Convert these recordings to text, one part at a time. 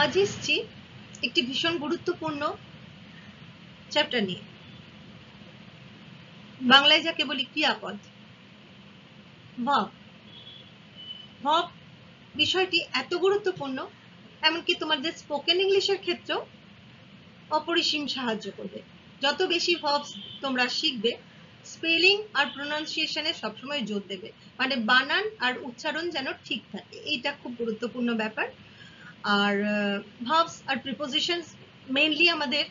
আজ এসছি একটি ভীষণ গুরুত্বপূর্ণ চ্যাপ্টার নিয়ে, বাংলায় যাকে বলি ক্রিয়াপদ। ভাব ভাব বিষয়টি এত গুরুত্বপূর্ণ, এমনকি তোমাদের স্পোকেন ইংলিশের ক্ষেত্রেও অপরিসীম সাহায্য করবে। যত বেশি ভার্বস তোমরা শিখবে, স্পেলিং আর প্রোনাউন্সিয়েশনে সবসময় জোর দেবে, মানে বানান আর উচ্চারণ যেন ঠিক থাকে, এইটা খুব গুরুত্বপূর্ণ ব্যাপার। আর ভার্বস আর প্রিপোজিশনস মেইনলি আমাদের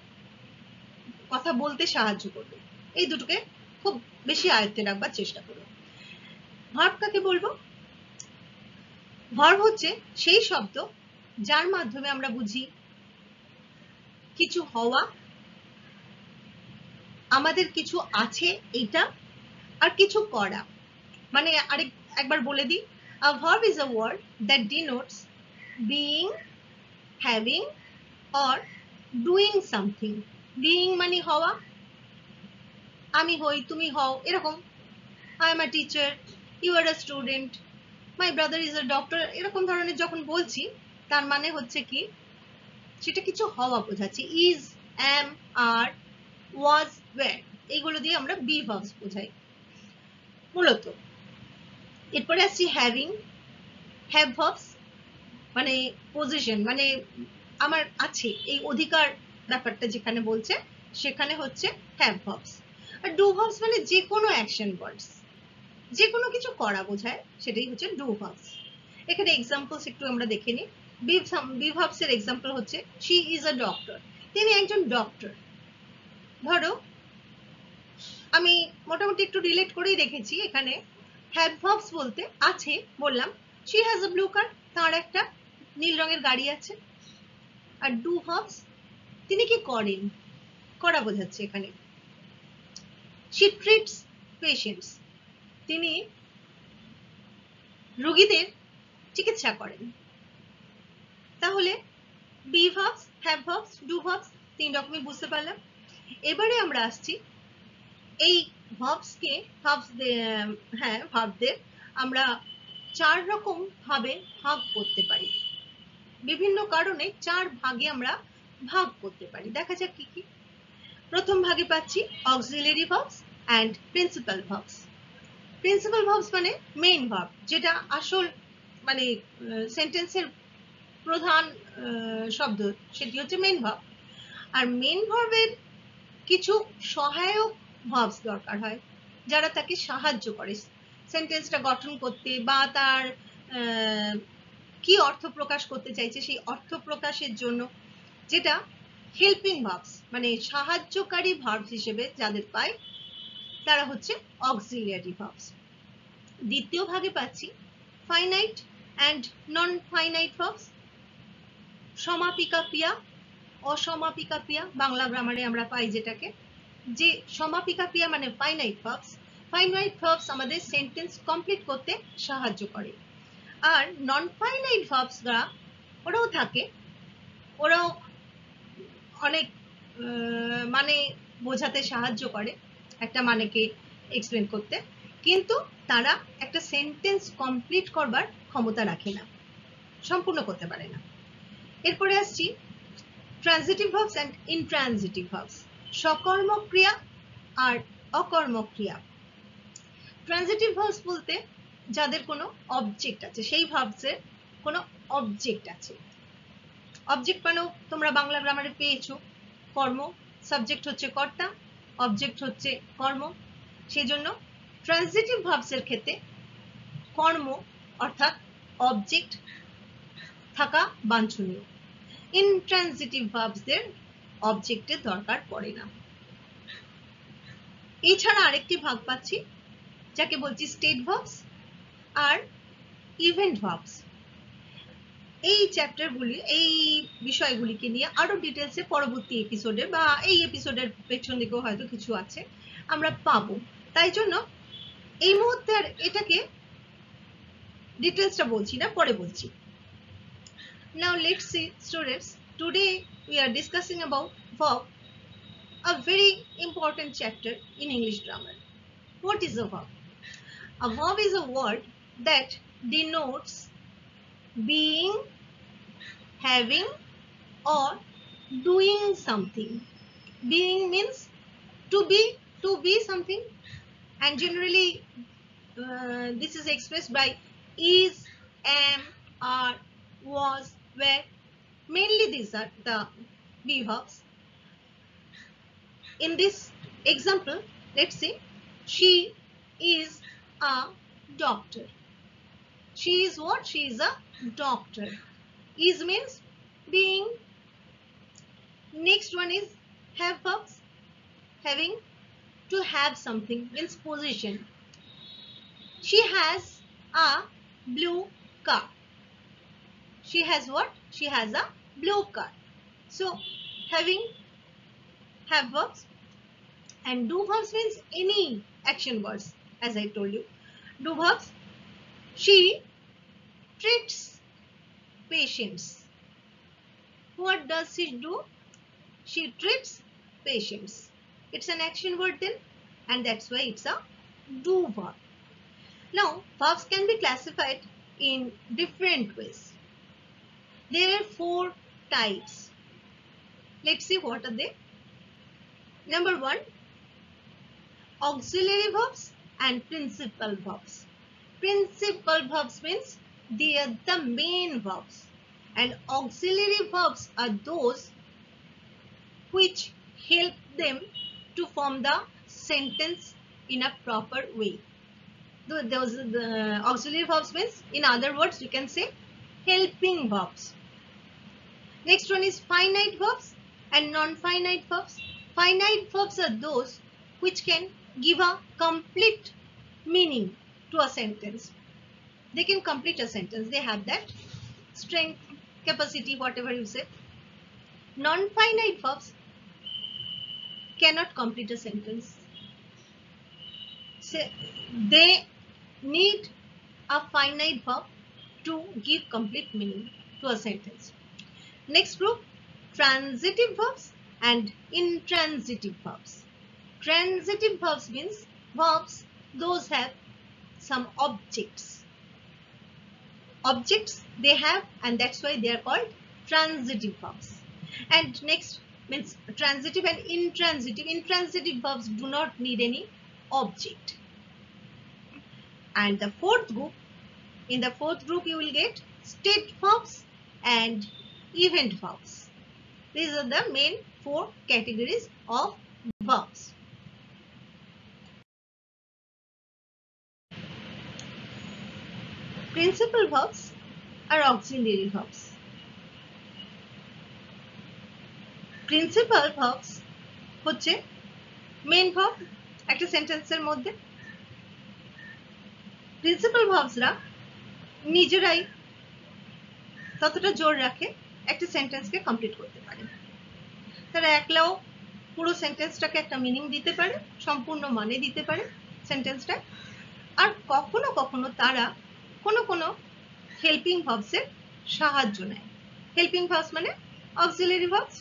কথা বলতে সাহায্য করবে। এই দুটোকে খুব বেশি আয়ত্তে রাখবার চেষ্টা করো। ভার্ব কাকে বলবো? ভার্ব হচ্ছে সেই শব্দ যার মাধ্যমে আমরা বুঝি কিছু হওয়া, আমাদের কিছু আছে এইটা, আর কিছু করা। মানে একবার বলে দিই, a verb is a word that denotes being, having or doing something. being মানে হওয়া, আমি হই, তুমি হও, এরকম। I am a teacher, you are a student, my brother is a doctor, এরকম ধরনের যখন বলছি, তার মানে হচ্ছে কি, সেটা কিছু হওয়া বোঝাচ্ছি। is, am, are, was, were, এইগুলো দিয়ে আমরা be verbs বোঝাই মূলত। এরপরে আসছি হ্যাভিং। হ্যাভ ভার্বস মানে পজিশন, মানে আমার আছে, এই অধিকার ব্যাপারটা যেখানে বলছে সেখানে হচ্ছে হ্যাভ ভার্বস। আর ডু ভার্বস মানে যে কোনো অ্যাকশন ওয়ার্ডস, যে কোনো কিছু করা বোঝায়, সেটাই হচ্ছে ডু ভার্বস। এখানে এক্সাম্পলস একটু আমরা দেখে নিই। বি ভার্বস এর এক্সাম্পল হচ্ছে শি ইজ আ ডক্টর, তিনি একজন ডক্টর। ধরো আমি মোটামুটি একটু রিলেট করেই রেখেছি এখানে। হ্যাভ ভার্বস বলতে আছে, বললাম শি হ্যাজ আ ব্লু কার, তার একটা নীল রঙের গাড়ি আছে। আর ডু ভার্বস তিনি কি করেন, করা বোঝাচ্ছে এখানে। শি ট্রিটস পেশেন্টস, তিনি রোগীদের চিকিৎসা করেন। তাহলে be verbs, have verbs, do verbs তিন রকমই বুঝতে পারলাম। এবারে আমরা আসছি এই ভার্বসকে, ভার্বদের আমরা চার রকম ভাবে ভাগ করতে পারি। বিভিন্ন কারণে চার ভাগে আমরা ভাগ করতে পারি। দেখা যাক কি কি। প্রথম ভাগে পাচ্ছি auxiliary verbs and principal verbs. Principal verbs মানে মেইন ভার্ব, যেটা আসল মানে সেন্টেন্সের প্রধান শব্দ, সেটি হচ্ছে মেইন ভার্ব। আর মেইন ভার্বের কিছু সহায়ক ভার্বস দরকার হয়, যারা তাকে সাহায্য করে সেন্টেন্সটা গঠন করতে, বা তার কি অর্থ প্রকাশ করতে চাইছে সেই অর্থ প্রকাশের জন্য, যেটা হেল্পিং ভার্বস মানে সাহায্যকারী ভার্ব হিসেবে যাদের পাই, তারা হচ্ছে অক্সিলিয়ারি ভার্বস। দ্বিতীয় ভাগে পাচ্ছি finite and non finite verbs. সমাপিকা ক্রিয়া, অসমাপিকা ক্রিয়া, বাংলা গ্রামারে আমরা পাই যেটাকে, যে সমাপিকা ক্রিয়া মানে ফাইনাইট ভার্বস। ফাইনাইট ভার্বস আমাদের সেন্টেন্স কমপ্লিট করতে সাহায্য করে। আর নন ফাইনাইট ভার্বসরা ওরাও থাকে, ওরাও অনেক মানে বোঝাতে সাহায্য করে, একটা মানেকে এক্সপ্লেন করতে, কিন্তু তারা একটা সেন্টেন্স কমপ্লিট করবার ক্ষমতা রাখে না, সম্পূর্ণ করতে পারে না। এরপরে আসছি transitive verbs and intransitive verbs. সকর্মক ক্রিয়া আর অকর্মক ক্রিয়া। ট্রানজিটিভ ভার্বস বলতে যাদের কোনো অবজেক্ট আছে, সেই ভার্বসের কোনো অবজেক্ট আছে। অবজেক্ট মানে তোমরা বাংলা গ্রামারে পেয়েছো, কর্ম, সাবজেক্ট হচ্ছে কর্তা, অবজেক্ট হচ্ছে কর্ম। সেই জন্য ট্রানজিটিভ ভার্বসের ক্ষেত্রে কর্ম অর্থাৎ অবজেক্ট থাকা বাঞ্ছনীয়। ইনট্রানজিটিভ ভার্বসদের অবজেক্টের দরকার পড়ে না। এছাড়া আরেকটি ভাগ পাচ্ছি যাকে বলছি state verbs are event verbs. এই চ্যাপ্টারগুলি, এই বিষয়গুলিকে নিয়ে আরো ডিটেলসে পরবর্তী এপিসোডে বা এই এপিসোডের পেছন দিকেও হয়তো কিছু আছে, আমরা পাবো। তাই জন্য এই মুহূর্তে আর এটাকে ডিটেলসটা বলছি না, পরে বলছি। Now let's see students, today we are discussing about verb, a very important chapter in English grammar. What is a verb? A verb is a word that denotes being, having or doing something. Being means to be something, and generally this is expressed by is, am, are, was, were. Mainly these are the be verbs. In this example, let's see, she is a doctor. She is what? She is a doctor. Is means being. Next one is have verbs. Having, to have something means position. She has a blue car. She has what? She has a blue car. So having, have verbs, and do verbs means any action words, as I told you. Do verbs. She treats patients. What does she do? She treats patients. It's an action word then, and that's why it's a do verb. Now, verbs can be classified in different ways. There are 4 types. Let's see what are they. Number 1, auxiliary verbs and principal verbs. Principal verbs means they are the main verbs, and auxiliary verbs are those which help them to form the sentence in a proper way. Those the auxiliary verbs means, in other words, you can say helping verbs. Next one is finite verbs and non-finite verbs. Finite verbs are those which can give a complete meaning to a sentence. They can complete a sentence. They have that strength, capacity, whatever you say. Non-finite verbs cannot complete a sentence. So they need a finite verb to give complete meaning to a sentence. Next group, transitive verbs and intransitive verbs. Transitive verbs means verbs those have some objects. Objects they have, and that's why they are called transitive verbs. And next means transitive and intransitive. Intransitive verbs do not need any object. And the fourth group, in the fourth group you will get state verbs and event verbs. These are the main 4 categories of verbs. Principal verbs are auxiliary verbs. Principal verbs হচ্ছে main verb একটা সেন্টেন্সের মধ্যে। Principal ভার্বসরা নিজেরাই ততটা জোর রাখে একটা সেন্টেন্সকে complete করতে পারে। তারা একলাও পুরো সেন্টেন্সটাকে একটা মিনিং দিতে পারে, সম্পূর্ণ মানে দিতে পারে সেন্টেন্সটা। আর কখনো কখনো তারা কোনো হেল্পিং ভার্বসের সাহায্য নেয়। হেল্পিং ভার্বস মানে অক্সিলারি ভার্বস।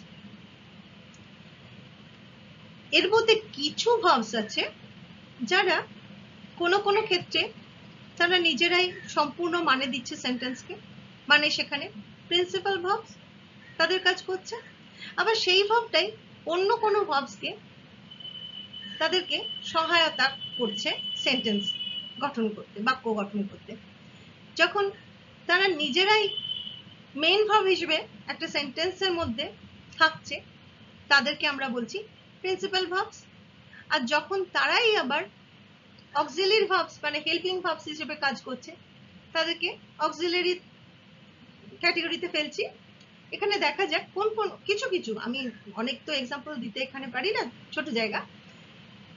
এর মধ্যে কিছু ভার্বস আছে যারা কোনো ক্ষেত্রে তারা নিজেরাই সম্পূর্ণ মানে দিচ্ছে সেন্টেন্সকে, মানে সেখানে প্রিন্সিপাল ভার্বস তাদের কাজ করছে। আবার সেই ভার্বটাই অন্য কোনো ভার্বসকে তাদেরকে সহায়তা করছে সেন্টেন্স গঠন করতে, বাক্য গঠন করতে। যখন তারা নিজেরাই মেইন ভার্ব হিসেবে একটা সেন্টেন্সের মধ্যে থাকছে তাদেরকে আমরা বলছি প্রিন্সিপাল ভার্বস। আর যখন তারাই আবার অক্সিলারি ভার্বস মানে হেল্পিং ভার্বস হিসেবে কাজ করছে তাদেরকে অক্সিলারি ক্যাটাগরিতে ফেলছি। এখানে দেখা যাক কোন কিছু আমি অনেক তো এক্সাম্পল দিতে এখানে পারি না, ছোট জায়গা।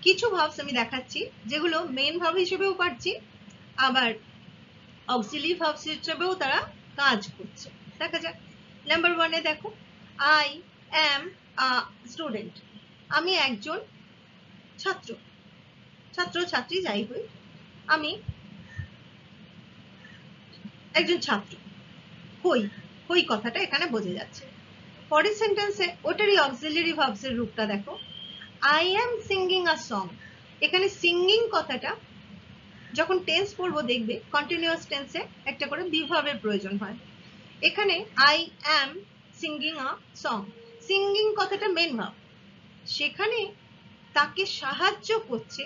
কিছু ভার্বস আমি দেখাচ্ছি যেগুলো মেইন ভার্ব হিসেবেও পাচ্ছি, আবার অক্সিলারি ভার্বস হিসেবেও তারা কাজ করছে। দেখা যাক নাম্বার 1 এ দেখো, আই অ্যাম আ স্টুডেন্ট। আমি একজন ছাত্র, ছাত্রী যাই হই, আমি একজন ছাত্র হই কথাটা এখানে বোঝা যাচ্ছে। পরের সেন্টেন্সে ওটারই অক্সিলারি ভার্বসের রূপটা দেখো, I am singing a song. এখানে সিঙ্গিং কথাটা যখন টেন্স পড়বো দেখবে কন্টিনিউয়াস টেন্সে একটা করে বি ভার্বের প্রয়োজন হয়। এখানে I am singing a song. Singing কথাটা মেন ভার্ব, সেখানে তাকে সাহায্য করছে,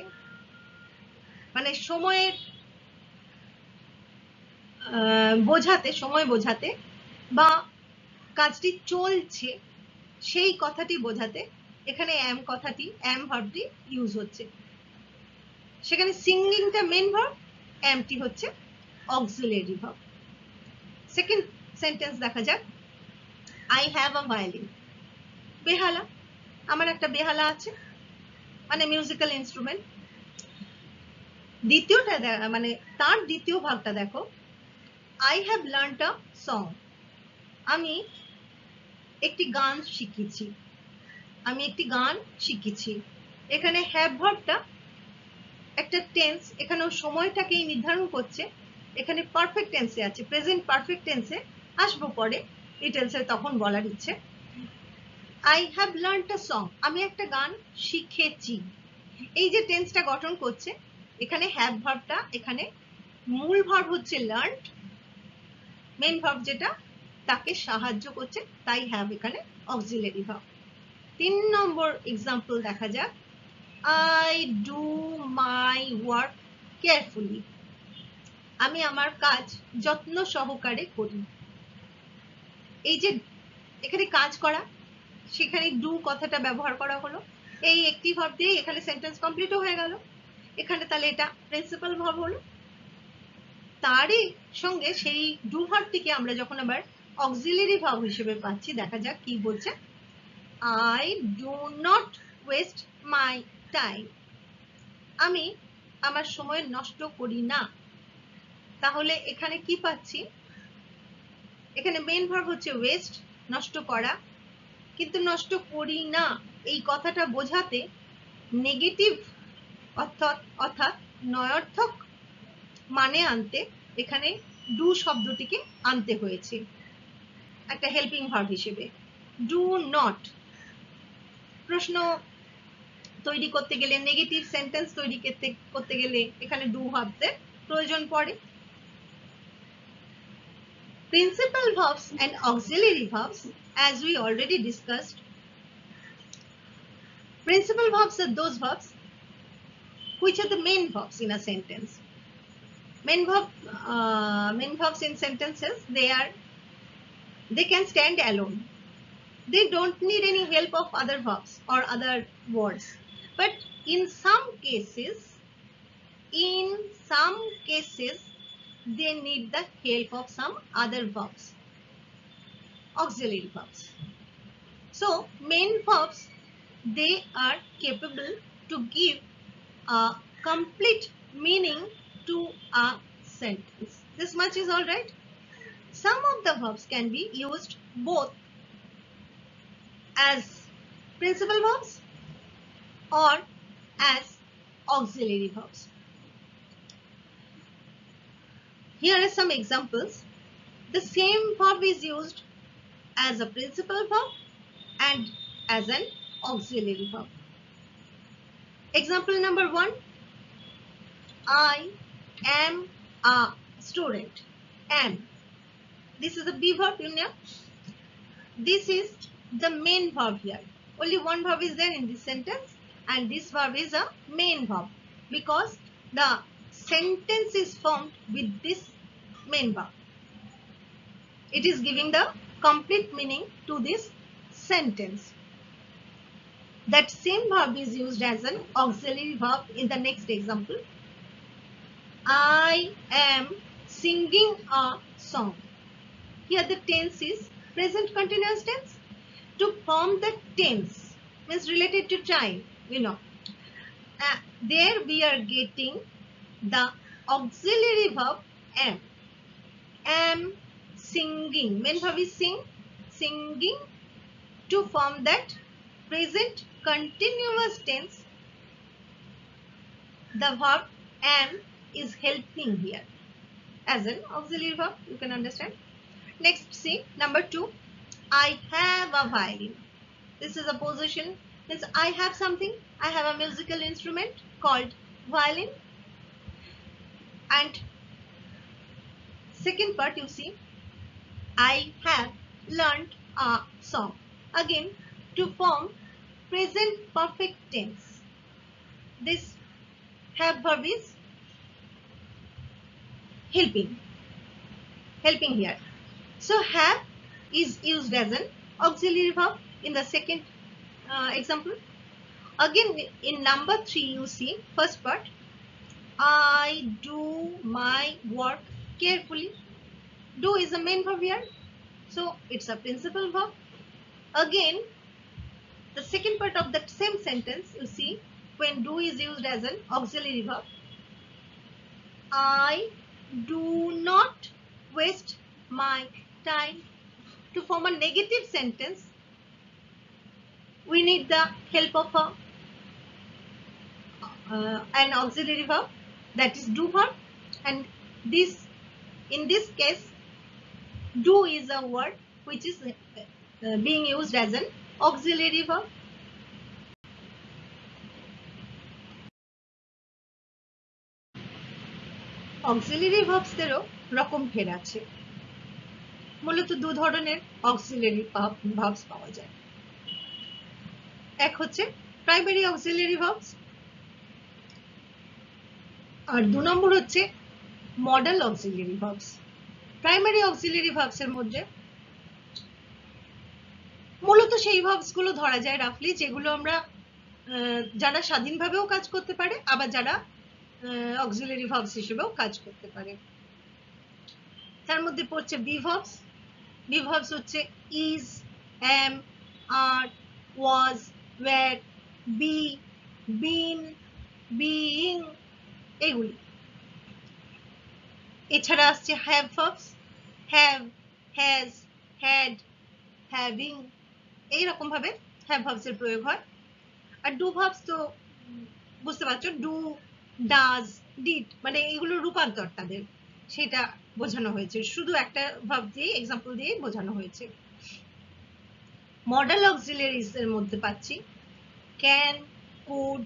মানে সময়ের বোঝাতে, সময় বোঝাতে বা কাজটি চলছে সেই কথাটি বোঝাতে এখানে অ্যাম কথাটি, অ্যাম ভার্বটি ইউজ হচ্ছে। সেখানে সিঙ্গিংটা মেন ভার্ব, অ্যামটি হচ্ছে অক্সিলারি ভার্ব। সেকেন্ড সেন্টেন্স দেখা যাক। I have a violin. বেহালা, আমার একটা বেহালা আছে, মানে মিউজিক্যাল ইনস্ট্রুমেন্ট। দ্বিতীয়টা মানে তার দ্বিতীয় ভাগটা দেখো, I have learned a song. আমি একটি গান শিখেছি, আমি একটি গান শিখেছি। এখানে হ্যাভ ভার্বটা একটা টেন্স, এখানেও সময়টাকেই নির্ধারণ করছে। এখানে পারফেক্ট টেন্সে আছে, প্রেজেন্ট পারফেক্ট টেন্সে আসবো পরে ডিটেলসে, তখন বলার ইচ্ছে। I have learned a song, আমি একটা গান শিখেছি। এই যে টেন্সটা গঠন করছে, এখানে হ্যাভ ভার্বটা, এখানে মূল ভার্ব হচ্ছে লার্নড, মেন ভার্ব যেটা তাকে সাহায্য করছে, তাই হ্যাভ এখানে অক্সিলারি ভার্ব। 3 নম্বর এক্সাম্পল দেখা যাক। I do my work carefully. আমি আমার কাজ যত্ন সহকারে করি। এই যে এখানে কাজ করা, সেখানে ডু কথাটা ব্যবহার করা হলো। এই একটি ভার্ব দিয়ে এখানে সেন্টেন্স কমপ্লিটও হয়ে গেল। এখানে তাহলে এটা প্রিন্সিপাল ভার্ব হলো। তারই সঙ্গে সেই ডু ভার্বটিকে আমরা যখন আবার অক্সিলারি ভার্ব হিসেবে পাচ্ছি, দেখা যাক কি বলছে। I do not waste my time. আমি আমার সময় নষ্ট করি না। তাহলে এখানে কি পাচ্ছি? এখানে মেন ভার্ব হচ্ছে ওয়েস্ট, নষ্ট করা, কিন্তু নষ্ট করি না এই কথাটা বোঝাতে নেগেটিভ অর্থাৎ নয়ার্থক মানে আনতে এখানে ডু শব্দটিকে আনতে হয়েছে একটা হেল্পিং ভার্ব হিসেবে। ডু নট, প্রশ্ন তৈরি করতে গেলে, নেগেটিভ সেন্টেন্স তৈরি করতে গেলে এখানে ডু ভার্বদের প্রয়োজন পড়ে। Principal verbs and auxiliary verbs, as we already discussed. Principal verbs are those verbs which are the main verbs in a sentence. Main verbs in sentences, they can stand alone. They don't need any help of other verbs or other words. But in some cases, they need the help of some other verbs, auxiliary verbs. So main verbs, they are capable to give a complete meaning to a sentence. This much is all right. Some of the verbs can be used both as principal verbs or as auxiliary verbs. Here are some examples. The same verb is used as a principal verb and as an auxiliary verb. Example number 1. I am a student. Am. This is a be verb, you know. This is the main verb here. Only one verb is there in this sentence, and this verb is a main verb because the sentence is formed with this main verb. It is giving the complete meaning to this sentence. That same verb is used as an auxiliary verb in the next example. I am singing a song. Here the tense is present continuous tense. To form the tense means related to time, you know. There we are getting the auxiliary verb am. Am singing. Main verb is sing. Singing. To form that present continuous tense, the verb am is helping here as an auxiliary verb. You can understand. Next, see number 2. I have a violin. This is a possession. Means I have something. I have a musical instrument called violin. And second part, you see, I have learned a song. Again, to form present perfect tense, this have verb is helping here. So have is used as an auxiliary verb in the second example. Again, in number 3, you see first part, I do my work carefully. Do is the main verb here, so it's a principal verb. Again, the second part of that same sentence, you see, when do is used as an auxiliary verb, I do not waste my time. To form a negative sentence, we need the help of an auxiliary verb, that is do verb, and in this case, do is a word which is being used as an auxiliary verb. Auxiliary ভার্বসদেরও রকম ফের আছে। মূলত দু ধরনের auxiliary verbs পাওয়া যায়। এক হচ্ছে প্রাইমারি অক্সিলারি ভার্বস, আর দু নম্বর হচ্ছে modal auxiliary verbs. Primary auxiliary ভার্বসের মধ্যে মূলত সেই ভার্বস গুলো ধরা যায় রাফলি, যেগুলো আমরা যারা স্বাধীনভাবেও কাজ করতে পারে, আবার যারা অক্সিলারি ভার্বস হিসেবেও কাজ করতে পারে। তার মধ্যে পড়ছে বি ভার্বস। বি ভার্বস হচ্ছে is, am, are, was, were, be, been, being, এগুলি। এছাড়া আসছে have verbs, have, has, had, having, এইরকম ভাবে হ্যাভ ভার্বস এর প্রয়োগ হয়। আর ডু ভার্বস তো বুঝতে পারছো, ডু, ডাজ, ডিড, মানে এইগুলো রূপান্তর তাদের, সেটা বোঝানো হয়েছে, শুধু একটা ভার্ব দিয়ে এক্সাম্পল দিয়ে বোঝানো হয়েছে। মডেল অক্সিলারিজ এর মধ্যে পাচ্ছি can, could,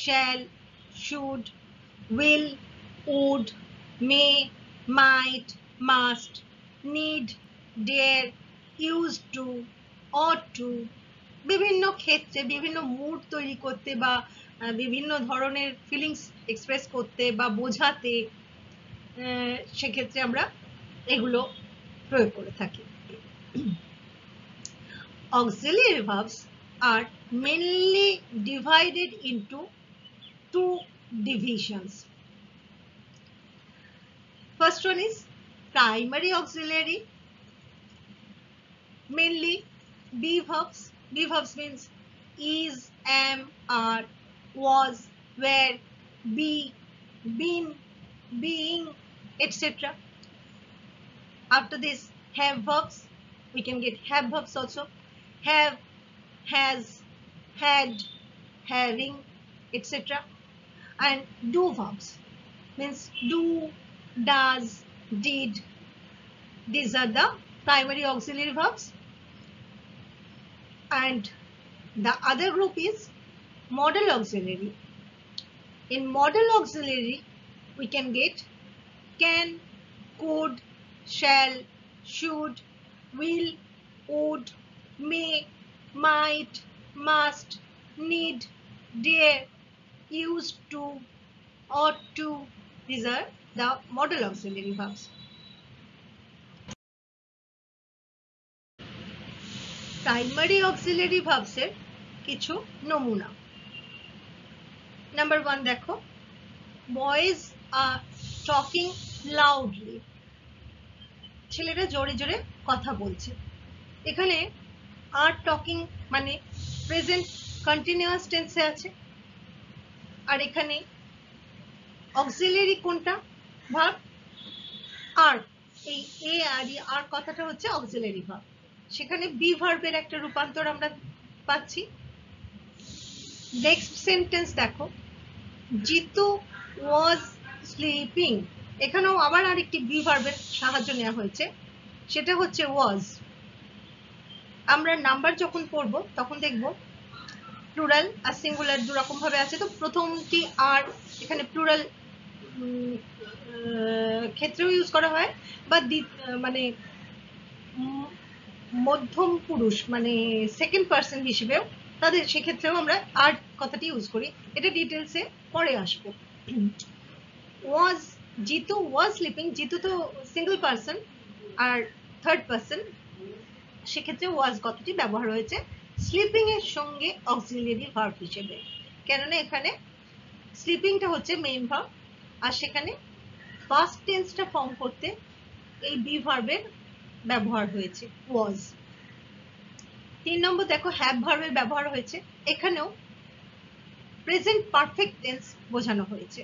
shall, should, will, would, may, might, must, need, dare, use to, ought to. বিভিন্ন ক্ষেত্রে বিভিন্ন মুড তৈরি করতে বা বিভিন্ন ধরনের ফিলিংস এক্সপ্রেস করতে বা বোঝাতে, সেক্ষেত্রে আমরা এগুলো প্রয়োগ করে থাকি। Auxiliary verbs are mainly divided into two divisions. First one is primary auxiliary, mainly be verbs. Be verbs means is, am, are, was, were, be, been, being, etc. After this, have verbs. We can get have verbs also. Have, has, had, having, etc. And do verbs means do, does, did. These are the primary auxiliary verbs. And the other group is model auxiliary. In model auxiliary, we can get can, could, shall, should, will, would, may, might, must, need, dare, used to, ought to. These are the model auxiliary verbs. Primary auxiliary verbs এর কিছু নমুনা। Number 1 দেখো, boys are talking loudly. ছেলেরা জোরে জোরে কথা বলছে। এখানে আর টকিং মানে প্রেজেন্ট কন্টিনিউয়াস টেন্সে আছে, আর এখানে অক্সিলারি কোনটা ভার্ব, আর এই এ আর কথাটা হচ্ছে অক্সিলারি ভার্ব। সেখানে বি ভার্বের একটা রূপান্তর আমরা পাচ্ছি। নেক্সট সেন্টেন্স দেখো, জিতু ওয়াজ স্লিপিং। এখানেও আবার আরেকটি বি ভার্বের সাহায্য নেওয়া হয়েছে, সেটা হচ্ছে ওয়াজ। আমরা নাম্বার যখন পড়ব তখন দেখব প্লুরাল আর সিঙ্গুলার দু রকম ভাবে আছে। তো প্রথমটি আর এখানে প্লুরাল ক্ষেত্রেও ইউজ করা হয়, বা মানে মধ্যম পুরুষ মানে সেকেন্ড পার্সন হিসেবেও তাদের সেক্ষেত্রেও আমরা আর কথাটি ইউজ করি। এটা ডিটেলসে পরে আসবো। ওয়াজ, জিতু ওয়াজ স্লিপিং, জিতু তো সিঙ্গেল পার্সন আর থার্ড পার্সন, সেক্ষেত্রে ওয়াজ কথাটি ব্যবহার হয়েছে স্লিপিং এর সঙ্গে অক্সিলিয়ারি ভার্ব হিসেবে, কেননা এখানে স্লিপিংটা হচ্ছে মেইন ভার্ব আর সেখানে পাস্ট টেন্সটা ফর্ম করতে এই বি ভার্বের ব্যবহার হয়েছে ওয়াজ। 3 নম্বর দেখো হ্যাভ ভার্বের ব্যবহার হয়েছে, এখানেও প্রেজেন্ট পারফেক্ট টেন্স বোঝানো হয়েছে।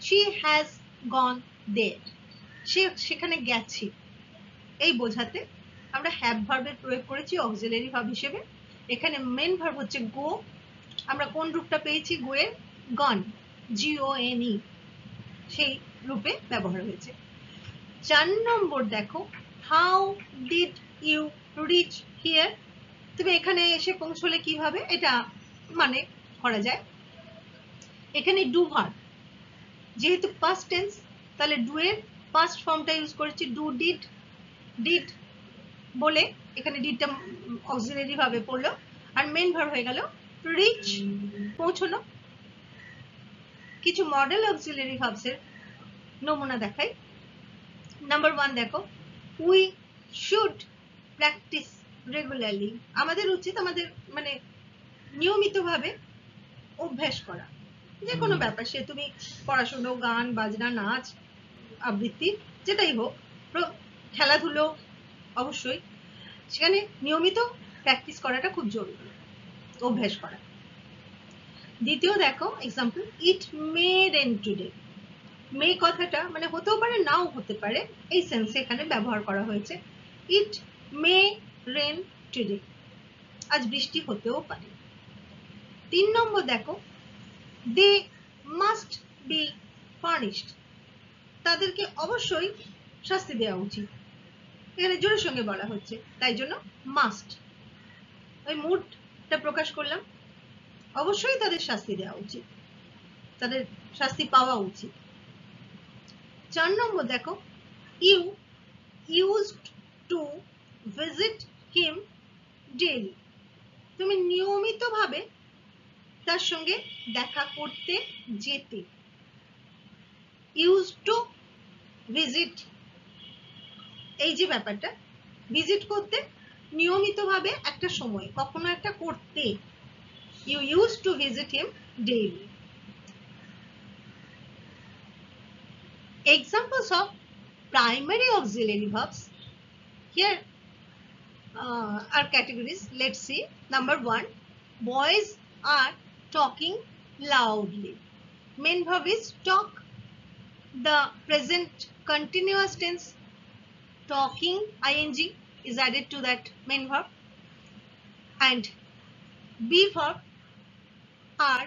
শি হ্যাজ গন দেয়ার, সে সেখানে গেছে এই বোঝাতে আমরা হ্যাভ ভার্বের প্রয়োগ করেছি অক্সিলারি ভার্ব হিসেবে। এখানে মেন ভার্ব হচ্ছে গো, আমরা কোন রূপটা পেয়েছি গো এর, গন, GONE, সেই রূপে ব্যবহার হয়েছে। 4 নম্বর দেখো how did you reach here, তুমি এখানে এসে পৌঁছলে কিভাবে, এটা মানে করা যায়। এখানে ডু ভার্ব, যেহেতু পাস্ট টেন্স তাহলে ডু এর পাস্ট ফর্মটা ইউজ করেছি, ডু ডিড, ডিড বলে এখানে ডিডটা অক্সিলারি ভাবে পড়লো আর মেন ভার্ব হয়ে গেল রিচ, পৌঁছানো। কিছু মডেল অক্সিলারি ভার্বসের নমুনা দেখাই। নাম্বার 1 দেখো উই শুড প্র্যাকটিস রেগুলারলি, আমাদের উচিত আমাদের মানে নিয়মিতভাবে অভ্যাস করা যে কোনো ব্যাপার, সে তুমি পড়াশোনা, গান বাজনা, নাচ আবৃত্তি যেটাই হোক, খেলাধুলো অবশ্যই, সেখানে নিয়মিত প্র্যাকটিস করাটা খুব জরুরি, অভ্যাস করা। দ্বিতীয় দেখো example it may rain today, may কথাটা মানে হতেও পারে নাও হতে পারে, এই সেন্সে এখানে ব্যবহার করা হয়েছে। ইট মে রেন টুডে, আজ বৃষ্টি হতেও পারে। 3 নম্বর দেখো দে মাস্ট বি পানিশড, তাদেরকে অবশ্যই শাস্তি দেওয়া উচিত, এখানে জোরের সঙ্গে বলা হচ্ছে তাই জন্য মাস্ট, ওই মুডটা প্রকাশ করলাম, অবশ্যই তাদের শাস্তি দেওয়া উচিত, তাদের শাস্তি পাওয়া উচিত। 4 নম্বর দেখো you used to visit him daily, তুমি নিয়মিতভাবে তার সঙ্গে দেখা করতে যেতে। ইউজ টু ভিজিট, এই যে ব্যাপারটা, ভিজিট করতে নিয়মিতভাবে একটা সময় কখনো একটা করতে, you use to visit him daily. Examples of primary auxiliary verbs, here are categories, let's see. Number 1, boys are talking loudly, main verb is talk, the present continuous tense talking ing is added to that main verb, and B verb are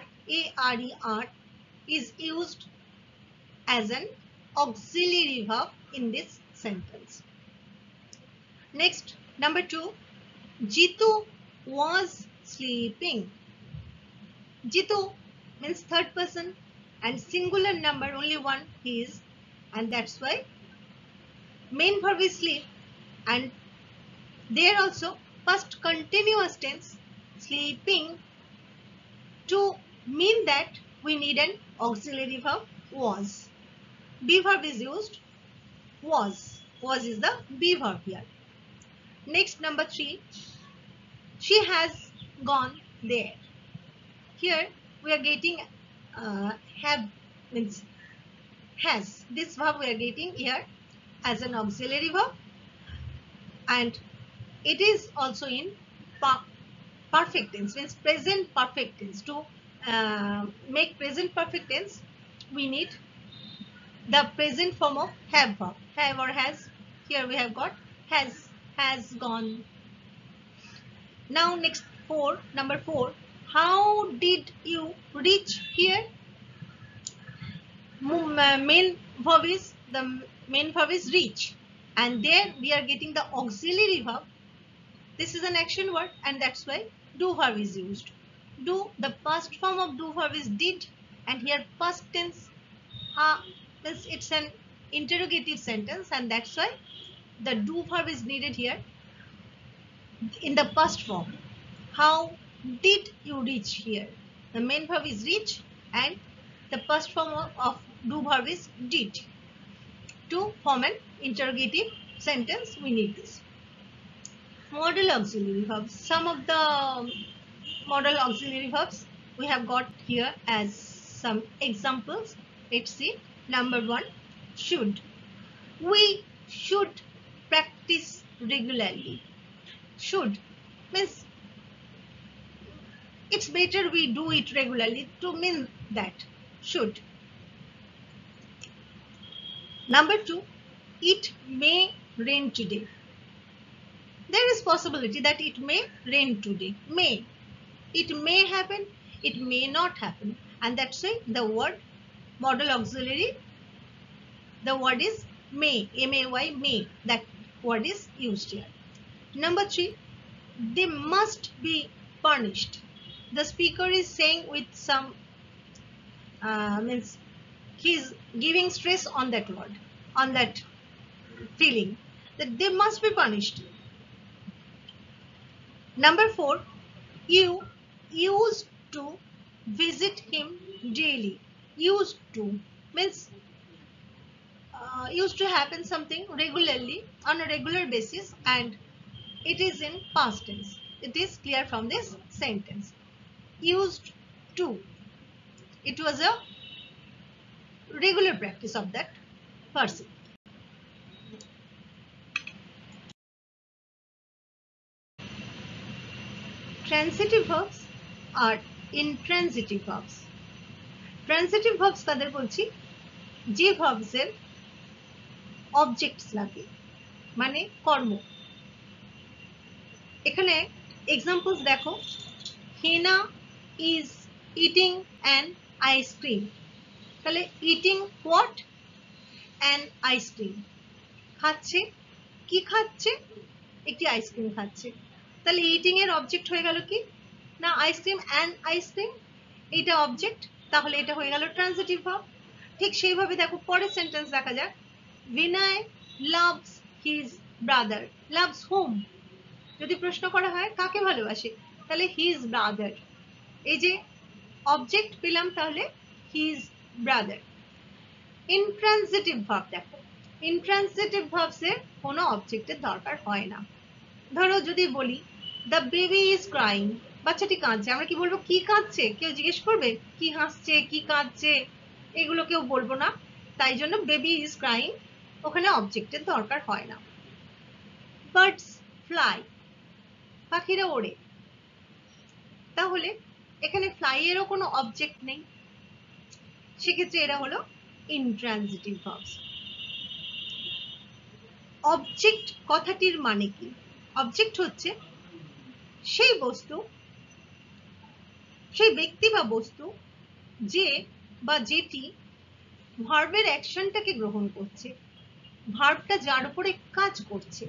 is used as an auxiliary verb in this sentence. Next, number 2, Jitu was sleeping. Jitu means third person and singular number only one, he is, and that's why main verb is sleep, and there also past continuous tense sleeping, to mean that we need an auxiliary verb was. B verb is used, was is the B verb here. Next, number 3, she has gone there. Here we are getting have means has, this verb we are getting here as an auxiliary verb, and it is also in perfect tense, means present perfect tense. To make present perfect tense we need the present form of have verb, have or has. Here we have got has gone. Now next number 4, how did you reach here? Main verb is reach, and there we are getting the auxiliary verb. This is an action word, and that's why do verb is used. Do, the past form of do verb is did, and here past tense it's an interrogative sentence, and that's why the do verb is needed here. in the past form. How did you reach here? The main verb is reach and the past form of do verb is did. To form an interrogative sentence, we need this. Modal auxiliary verbs. Some of the modal auxiliary verbs we have got here as some examples. Let's see. Number 1, should. We should practice regularly. Should means it's better we do it regularly, to mean that. Should. Number 2, it may rain today. There is possibility that it may rain today. May. It may happen, it may not happen. And that's why the word modal auxiliary, the word is may, M-A-Y, may. That word is used here. Number 3, they must be punished. The speaker is saying with some, means he's giving stress on that word, on that feeling, that they must be punished. Number 4, you used to visit him daily. Used to means used to happen something regularly, on a regular basis, and it is in past tense. It is clear from this sentence. Used to. It was a regular practice of that person. Transitive verbs are intransitive verbs. Transitive verbs কাদের বলছি? যে verbs এর objects লাগে, মানে কর্ম। এখানে examples দেখো, Hina is eating an ice cream. তাহলে eating what? An ice cream. খাচ্ছে, কি খাচ্ছে? একটি আইসক্রিম খাচ্ছে। তাহলে ইটিং এর অবজেক্ট হয়ে গেল কি না আইসক্রিম, অ্যান্ড আইসক্রিম এটা অবজেক্ট, তাহলে এটা হয়ে গেল ট্রান্সিটিভ ভার্ব। ঠিক সেইভাবে দেখো পরের সেন্টেন্স দেখা যাক, Binoy loves his brother. Loves whom, যদি প্রশ্ন করা হয় কাকে ভালোবাসে, তাহলে হিজ ব্রাদার। এই যে অবজেক্ট পেলাম, তাহলে হিজ ব্রাদার। ইনট্রান্সিটিভ ভার্ব দেখো, ইনট্রান্সিটিভ ভার্বস এর কোনো অবজেক্টের দরকার হয় না। ধরো যদি বলি দ্য বেবি ইজ ক্রাইং, বাচ্চাটি কাঁদছে, আমরা কি বলবো কি কাঁদছে? কেউ জিজ্ঞেস করবে কি হাসছে, কি কাঁদছে, এগুলো কেউ বলবো না। তাই জন্য বেবি ইজ ক্রাইং, ওখানে অবজেক্টের দরকার হয় না। বার্ডস ফ্লাই, পাখিরা ওড়ে, তাহলে এখানে ফ্লাই এরও কোনো অবজেক্ট নেই, সেক্ষেত্রে এরা হলো ইনট্রান্সিটিভ ভার্বস। অবজেক্ট কথাটির মানে কি? অবজেক্ট হচ্ছে সেই বস্তু, সেই ব্যক্তি বা বস্তু যে বা যেটি ভার্বের অ্যাকশনটাকে গ্রহণ করছে, ভার্বটা যার উপরে কাজ করছে,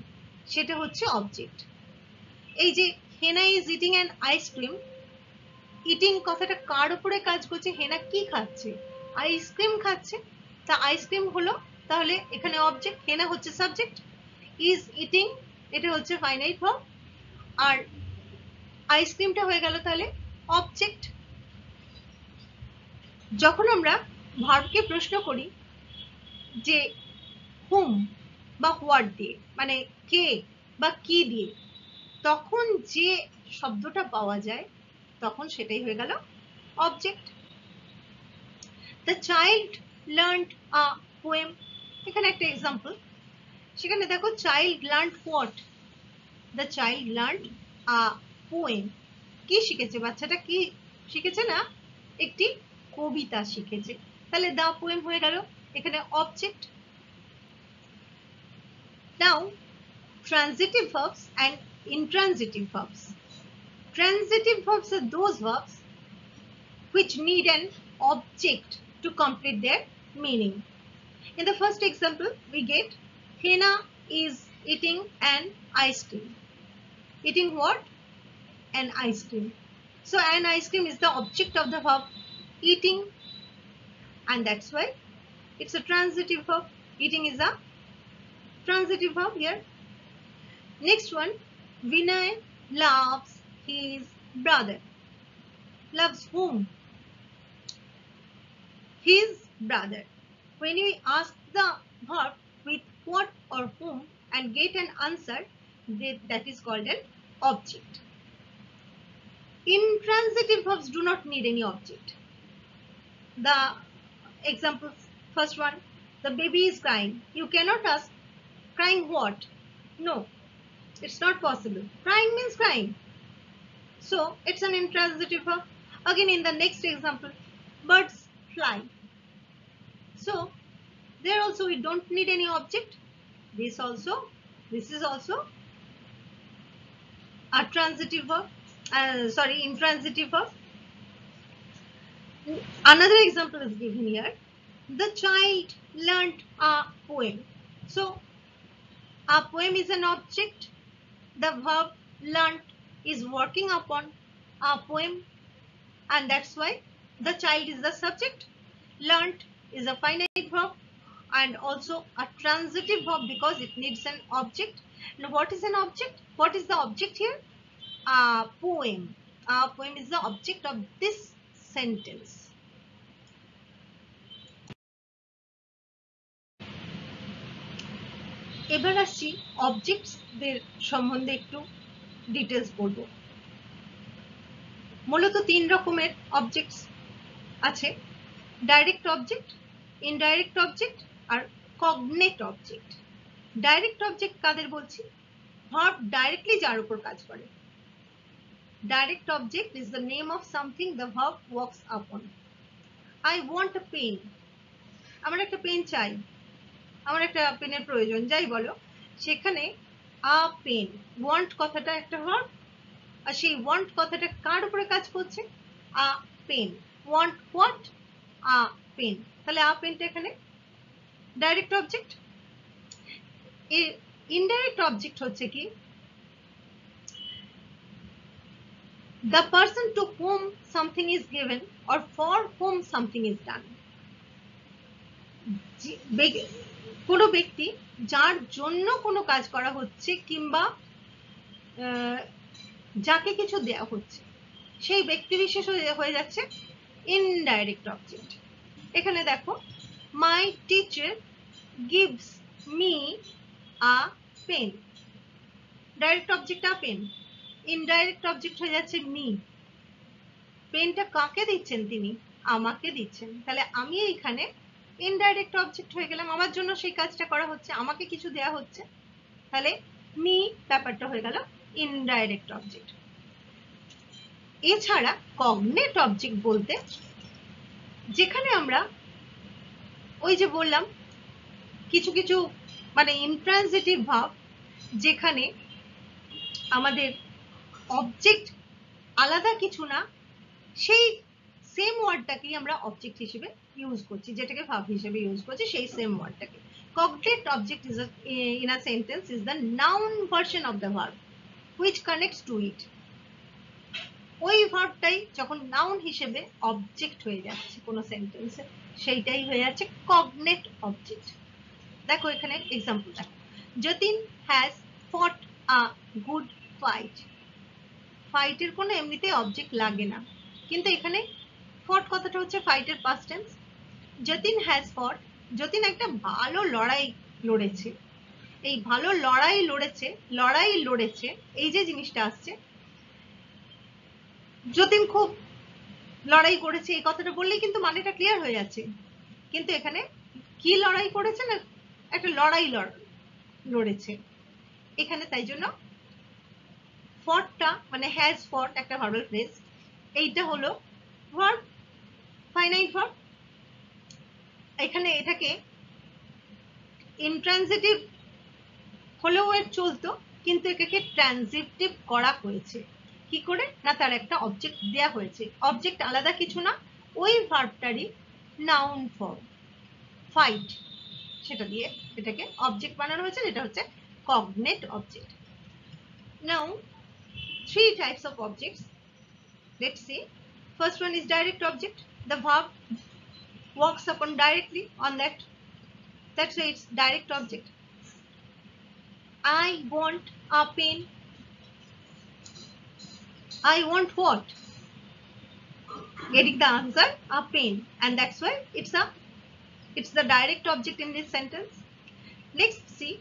সেটা হচ্ছে অবজেক্ট। এই যে Hena is eating an ice cream, eating কথাটা কার উপরে কাজ করছে? হেনা কি খাচ্ছে? আইসক্রিম খাচ্ছে। তা আইসক্রিম হলো তাহলে এখানে অবজেক্ট, হেনা হচ্ছে সাবজেক্ট, ইজ ইটিং এটা হচ্ছে ফাইনাইট ভার্ব, আর আইসক্রিমটা হয়ে গেল তাহলে অবজেক্ট। যখন আমরা ভার্বকে প্রশ্ন করি যে হুম বা হোয়াট দিয়ে, মানে কে বা কি দিয়ে, তখন যে শব্দটা পাওয়া যায় তখন সেটাই হয়ে গেল object. The child learned a poem, এখানে একটা এক্সাম্পল, সেখানে দেখো child learned what? The child learned a poem. কি শিখেছে বাচ্চাটা? কি শিখেছে না একটি কবিতা শিখেছে, তাহলে দা পোয়েম হয়ে গেল এখানে object. Now transitive verbs and intransitive verbs. Transitive verbs are those verbs which need an object to complete their meaning. In the first example, we get Hina is eating an ice cream. Eating what? An ice cream. So an ice cream is the object of the verb eating, and that's why it's a transitive verb. Eating is a transitive verb here. Next one, Vinay loves his brother. Loves whom? His brother. When we ask the verb with what or whom and get an answer, that is called an object. Intransitive verbs do not need any object. The example, first one, the baby is crying. You cannot ask, crying what? No, it's not possible. Crying means crying. So it's an intransitive verb. Again, in the next example, birds fly. So there also we don't need any object. This is also a transitive verb. Intransitive verb. Another example is given here. The child learnt a poem. So a poem is an object. The verb learnt is working upon a poem, and that's why the child is the subject. Learnt is a finite verb and also a transitive verb because it needs an object. Now what is an object? What is the object here? A poem. A poem is the object of this sentence. এবার আসছি অবজেক্টসদের সম্বন্ধে একটু details বলবো। মূলত তিন রকমের objects আছে, direct object, indirect object আর cognate object. Direct object কাদের বলছি? ভার্ব ডাইরেক্টলি যার উপর কাজ করে। Direct object is the name of something the verb works আপন। আই ওয়ান্ট আ পেন, আমার একটা পেন চাই, আমার একটা পেনের প্রয়োজন, যাই বলো, সেখানে আ পেন, ওয়ান্ট কথাটা একটা ভার্ব, আর সেই ওয়ান্ট কথাটা কার উপরে কাজ করছে? A pen. Want what? A pen. তাহলে আ পেনটা এখানে ডাইরেক্ট অবজেক্ট। ইনডাইরেক্ট অবজেক্ট হচ্ছে কি? the person to whom something is given or for whom something is done. কোনো ব্যক্তি যার জন্য কোনো কাজ করা হচ্ছে কিংবা যাকে কিছু দেওয়া হচ্ছে, সেই ব্যক্তি বিশেষ হয়ে যাচ্ছে ইনডাইরেক্ট অবজেক্ট। এখানে দেখো, my teacher gives me a pen. Direct object a pen, indirect object হয়ে যাচ্ছে মি। পেনটা কাকে দিচ্ছেন? তিনি আমাকে দিচ্ছেন। তাহলে আমি এইখানে ইনডাইরেক্ট অবজেক্ট হয়ে গেলাম, আমার জন্য সেই কাজটা করা হচ্ছে, আমাকে কিছু দেয়া হচ্ছে, তাহলে মি ব্যাপারটা হয়ে গেল ইনডাইরেক্ট অবজেক্ট। এছাড়া কগনেট অবজেক্ট বলতে যেখানে আমরা ওই যে বললাম কিছু কিছু মানে ইন্ট্রানজিটিভ ভার্ব যেখানে আমাদের অবজেক্ট আলাদা কিছু না, সেই সেম ওয়ার্ডটাকেই আমরা অবজেক্ট হিসেবে ইউজ করছি, যেটাকে ভার্ব হিসেবে ইউজ করছি, সেই সেম ওয়ার্ডটাকে। Cognate object is in a sentence is the noun version of the verb which connects to it. ওই ভার্বটাই যখন নাউন হিসেবে অবজেক্ট হয়ে যাচ্ছে কোনো সেন্টেন্সে, সেইটাই হয়ে যাচ্ছে কগনেট অবজেক্ট। দেখো এখানে এক্সাম্পল দেখো, যতীন হ্যাজ ফট আ গুড ফাইট। ফাইটের কোনো এমনিতে অবজেক্ট লাগে না, কিন্তু এখানে ফট কথাটা হচ্ছে ফাইটের পাস্ট টেন্স। যতীন হ্যাজ ফট, যতীন একটা ভালো লড়াই লড়েছে। এই ভালো লড়াই লড়েছে এই যে জিনিসটা আসছে, যতীন খুব লড়াই করেছে এই কথাটা বললেই কিন্তু মানেটা ক্লিয়ার হয়ে যাচ্ছে। কিন্তু এখানে কি লড়াই করেছে? না একটা লড়াই লড়েছে এখানে, তাই জন্য ফটটা মানে হ্যাজ ফট একটা ভার্বাল ফ্রেজ, এইটা হলো ভার্ব, ফাইনাইট ভার্ব। এখানে এটাকে ইনট্রানজিটিভ হলেও এর চলতো, কিন্তু এটাকে ট্রানজিটিভ করা হয়েছে। কি করে? না তার একটা অবজেক্ট দেয়া হয়েছে। অবজেক্ট আলাদা কিছু না, ওই ভার্বটারই নাউন ফর্ম ফাইট, সেটা দিয়ে এটাকে অবজেক্ট বানানো হয়েছে, যেটা হচ্ছে cognate object. Now 3 types of objects. Let's see. First one is direct object. The verb works upon directly on that. That's why it's direct object. I want a pen. I want what? Getting the answer, a pen, and that's why it's the direct object in this sentence. Next, see,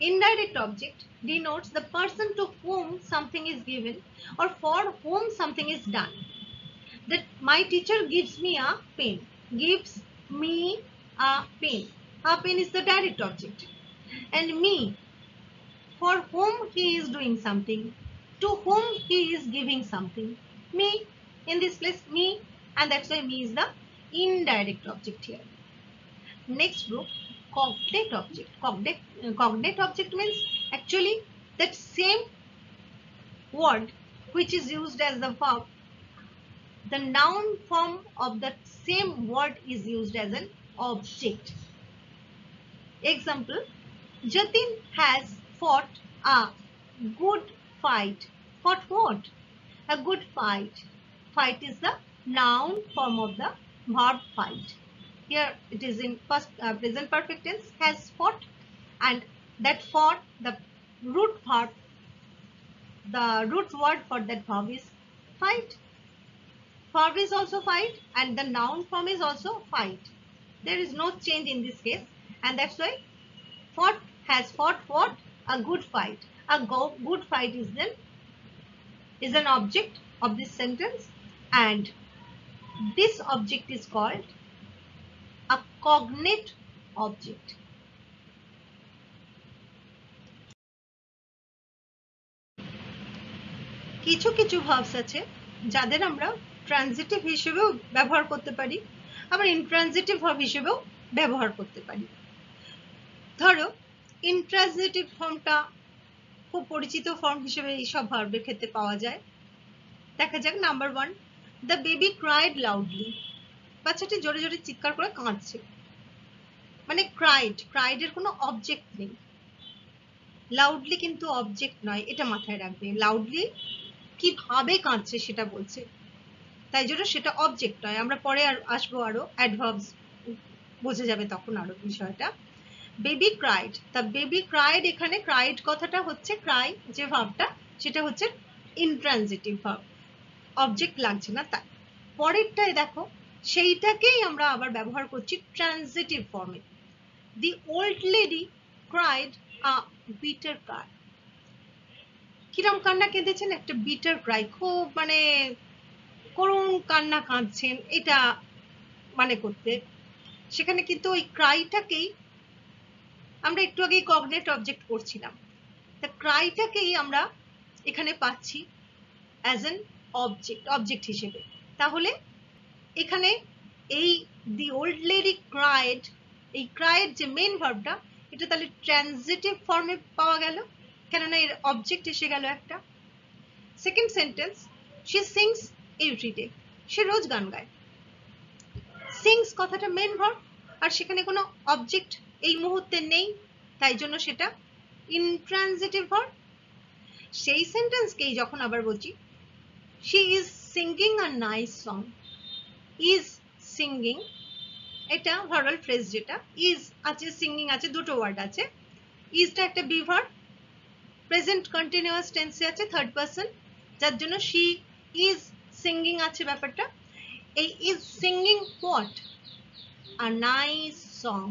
indirect object denotes the person to whom something is given or for whom something is done. That my teacher gives me a pen. Gives me a pen. A pen is the direct object. And me, for whom he is doing something, to whom he is giving something. Me, in this place, me, and that's why me is the indirect object here. Next group, cognate object. Cognate object means actually that same word which is used as the verb, the noun form of that same word is used as an object. Example, Jatin has fought a good fight. Fought what? A good fight. Fight is the noun form of the verb fight. Here it is in present perfect tense, has fought, and that fought, the root verb, the root word for that verb is fight. Verb is also fight and the noun form is also fight. There is no change in this case, and that's why fought has fought what? A good fight. A good fight is an object of this sentence, and this object is called a cognate object. কিছু কিছু verbs আছে যাদের আমরা transitive হিসেবেও ব্যবহার করতে পারি, আবার ইনট্রানজিটিভ ভার্ব হিসেবেও ব্যবহার করতে পারি। ধরো ইনট্রানজিটিভ ফর্মটা খুব পরিচিত ফর্ম হিসেবে এইসব ভার্বের ক্ষেত্রে পাওয়া যায়। দেখা যাক number 1, the baby cried loudly. বাচ্চাটি জোরে জোরে চিৎকার করে কাঁদছে। মানে ক্রাইড এর কোনো অবজেক্ট নেই। লাউডলি কিন্তু অবজেক্ট নয়, এটা মাথায় রাখবে। লাউডলি কিভাবে কাঁদছে সেটা বলছে, তাই জন্য সেটা অবজেক্ট নয়। আমরা পরে আর আসবো, আরো অ্যাডভার্বস বোঝা যাবে তখন আরো বিষয়টা। Baby cried, the baby cried, এখানে ক্রাইড কথাটা হচ্ছে ক্রাই যে ভার্বটা সেটা হচ্ছে ইনট্রানজিটিভ ভার্ব, অবজেক্ট লাগছে না তাই। পরেরটায় দেখো সেইটাকেই আমরা আবার ব্যবহার করছি ট্রানজিটিভ ফর্মে। The old lady cried a bitter Cry. কিরম কান্না কেঁদেছেন? একটা বিটার ক্রাই, খুব মানে করুণ কান্না কাঁদছেন, এটা মানে করতে। সেখানে কিন্তু ওই ক্রাইটাকেই আমরা একটু আগেই কগনেট অবজেক্ট করছিলাম, তা ক্রাইটাকেই আমরা এখানে পাচ্ছি অ্যাজ এন অবজেক্ট হিসেবে। তাহলে এখানে এই দি ওল্ড লেডি ক্রাইড, এই ক্রাইড যে মেইন ভার্বটা, এটা তাহলে ট্রানজিটিভ ফর্মে পাওয়া গেল, কেননা এর অবজেক্ট এসে গেল একটা। Second sentence, she sings everyday, সে রোজ গান গায়। সিংস কথাটা মেইন ভার্ব, আর সেখানে কোনো অবজেক্ট এই মুহূর্তে নেই, তাই জন্য সেটা ইনট্রানজিটিভ ভার্ব। সেই সেন্টেন্সকেই যখন আবার বলছি, she is singing a nice song. Is singing, এটা ভার্বাল ফ্রেজ, যেটা ইজ আছে সিঙ্গিং আছে, দুটো ওয়ার্ড আছে। ইজটা একটা বি ভার্ব, প্রেজেন্ট কন্টিনিউয়াস টেন্সে আছে, থার্ড পারসন, যার জন্য শি ইজ সিঙ্গিং আছে ব্যাপারটা। এই is singing what? A nice song.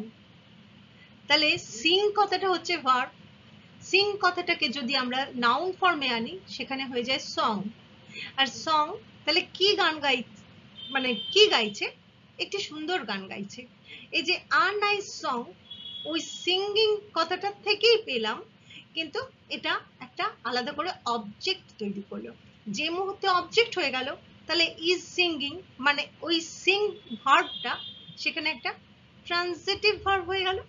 তাহলে সিং কথাটা হচ্ছে ভার্ব, সিং কথাটাকে যদি আমরা নাউন ফর্মে আনি সেখানে হয়ে যায় সং। আর সং তাহলে কি গান মানে কি গাইছে? একটি সুন্দর গান গাইছে। এই যে আ নাইস সং, ওই সিঙ্গিং কথাটা থেকেই পেলাম, কিন্তু এটা একটা আলাদা করে অবজেক্ট তৈরি করলো। যে মুহূর্তে অবজেক্ট হয়ে গেল, তাহলে ইজ সিঙ্গিং মানে ওই সিং ভার্বটা সেখানে একটা ট্রানজিটিভ ভার্ব হয়ে গেল।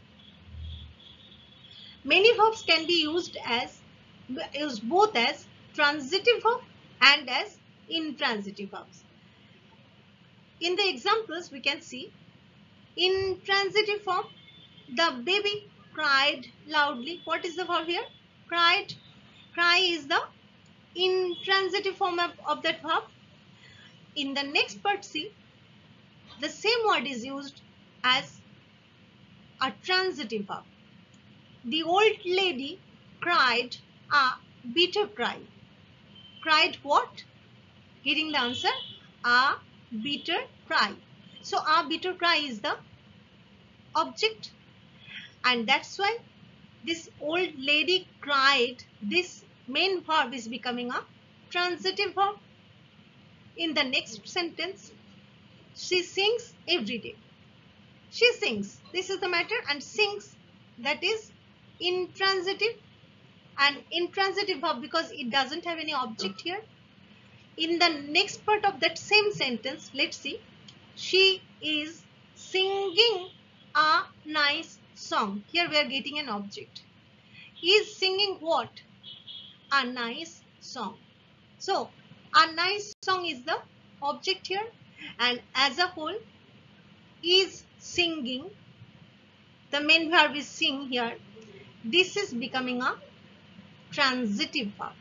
Many verbs can be used both as transitive verb and as intransitive verbs. In the examples we can see, in transitive form, the baby cried loudly. What is the verb here? Cried. Cry is the intransitive form of that verb. In the next part, see, the same word is used as a transitive verb. The old lady cried a bitter cry. Cried what? Getting the answer? A bitter cry. So a bitter cry is the object, and that's why this old lady cried. This main verb is becoming a transitive verb. In the next sentence, she sings every day. She sings. This is the matter, and sings, that is intransitive, and intransitive verb because it doesn't have any object here. In the next part of that same sentence, let's see. She is singing a nice song. Here we are getting an object. Is singing what? A nice song. So a nice song is the object here, and as a whole, is singing, the main verb is sing here. This is becoming a transitive verb.